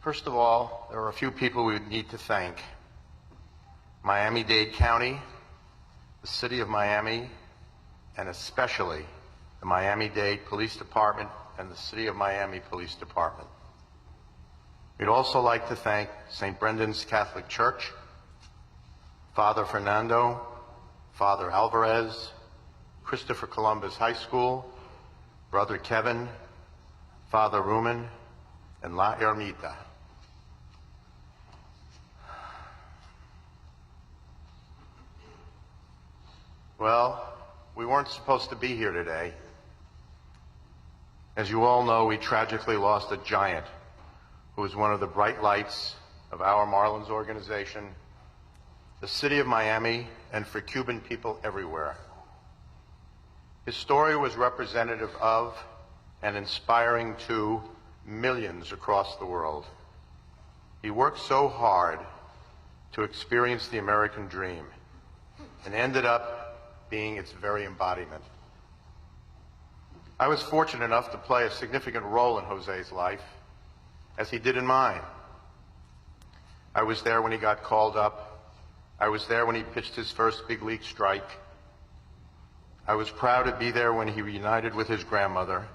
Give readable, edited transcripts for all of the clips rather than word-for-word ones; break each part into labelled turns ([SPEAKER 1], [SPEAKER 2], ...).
[SPEAKER 1] First of all, there are a few people we need to thank. Miami-Dade County, the City of Miami, and especially the Miami-Dade Police Department and the City of Miami Police Department. We'd also like to thank St. Brendan's Catholic Church, Father Fernando, Father Alvarez, Christopher Columbus High School, Brother Kevin, Father Rumen, and La Ermita. Well, we weren't supposed to be here today. As you all know, we tragically lost a giant who was one of the bright lights of our Marlins organization, the City of Miami, and for Cuban people everywhere. His story was representative of and inspiring to millions across the world. He worked so hard to experience the American dream and ended up being its very embodiment. I was fortunate enough to play a significant role in Jose's life, as he did in mine. I was there when he got called up. I was there when he pitched his first big league strike. I was proud to be there when he reunited with his grandmother.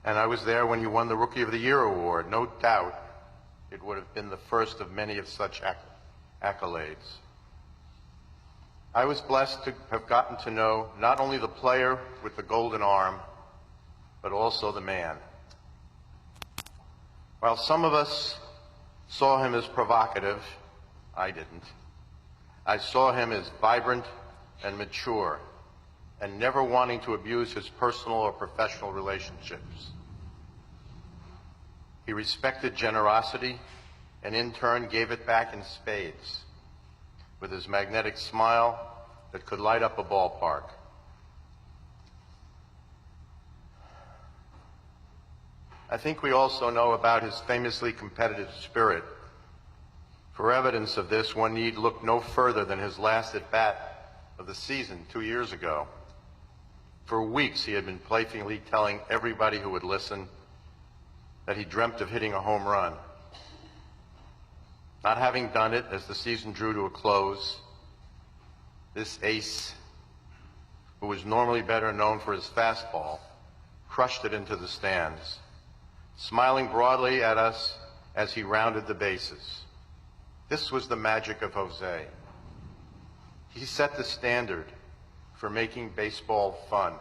[SPEAKER 1] And I was there when he won the Rookie of the Year award. No doubt it would have been the first of many of such accolades. I was blessed to have gotten to know not only the player with the golden arm, but also the man. While some of us saw him as provocative, I didn't. I saw him as vibrant and mature, and never wanting to abuse his personal or professional relationships. He respected generosity and in turn gave it back in spades, with his magnetic smile that could light up a ballpark. I think we also know about his famously competitive spirit. For evidence of this, one need look no further than his last at-bat of the season 2 years ago. For weeks he had been playfully telling everybody who would listen that he dreamt of hitting a home run. Not having done it as the season drew to a close, this ace, who was normally better known for his fastball, crushed it into the stands, smiling broadly at us as he rounded the bases. This was the magic of Jose. He set the standard for making baseball fun.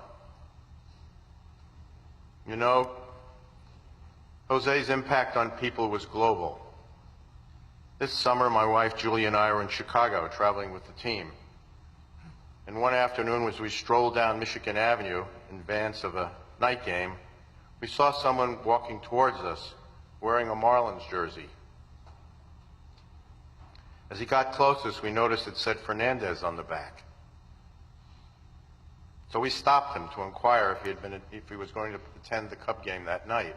[SPEAKER 1] You know, Jose's impact on people was global. This summer, my wife Julie and I were in Chicago traveling with the team. And one afternoon, as we strolled down Michigan Avenue in advance of a night game, we saw someone walking towards us wearing a Marlins jersey. As he got closest, we noticed it said Fernandez on the back. So we stopped him to inquire if he was going to attend the Cub game that night.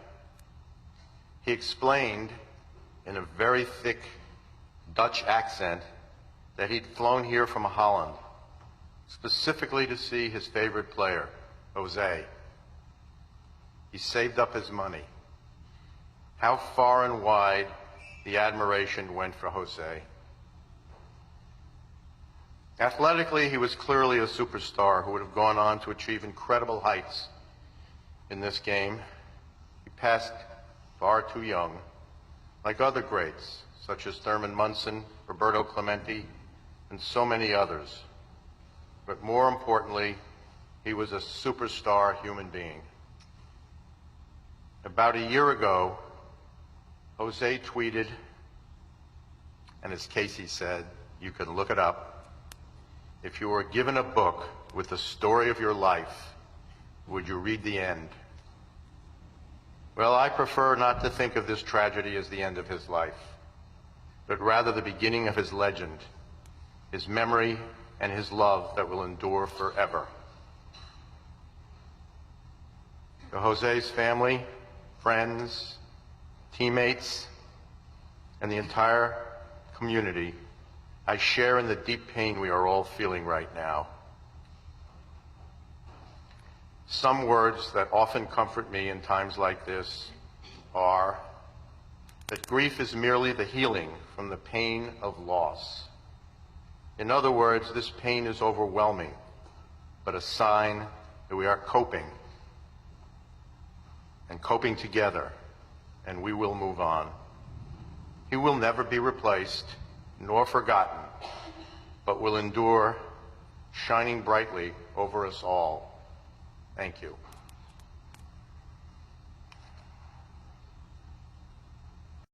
[SPEAKER 1] He explained in a very thick Dutch accent that he'd flown here from Holland, specifically to see his favorite player, Jose. He saved up his money. How far and wide the admiration went for Jose. Athletically, he was clearly a superstar who would have gone on to achieve incredible heights in this game. He passed far too young, like other greats, such as Thurman Munson, Roberto Clemente, and so many others. But more importantly, he was a superstar human being. About a year ago, Jose tweeted, and as Casey said, you can look it up, "If you were given a book with the story of your life, would you read the end?" Well, I prefer not to think of this tragedy as the end of his life, but rather the beginning of his legend, his memory, and his love that will endure forever. To Jose's family, friends, teammates, and the entire community, I share in the deep pain we are all feeling right now. Some words that often comfort me in times like this are that grief is merely the healing from the pain of loss. In other words, this pain is overwhelming, but a sign that we are coping, and coping together, and we will move on. He will never be replaced nor forgotten, but will endure, shining brightly over us all. Thank you.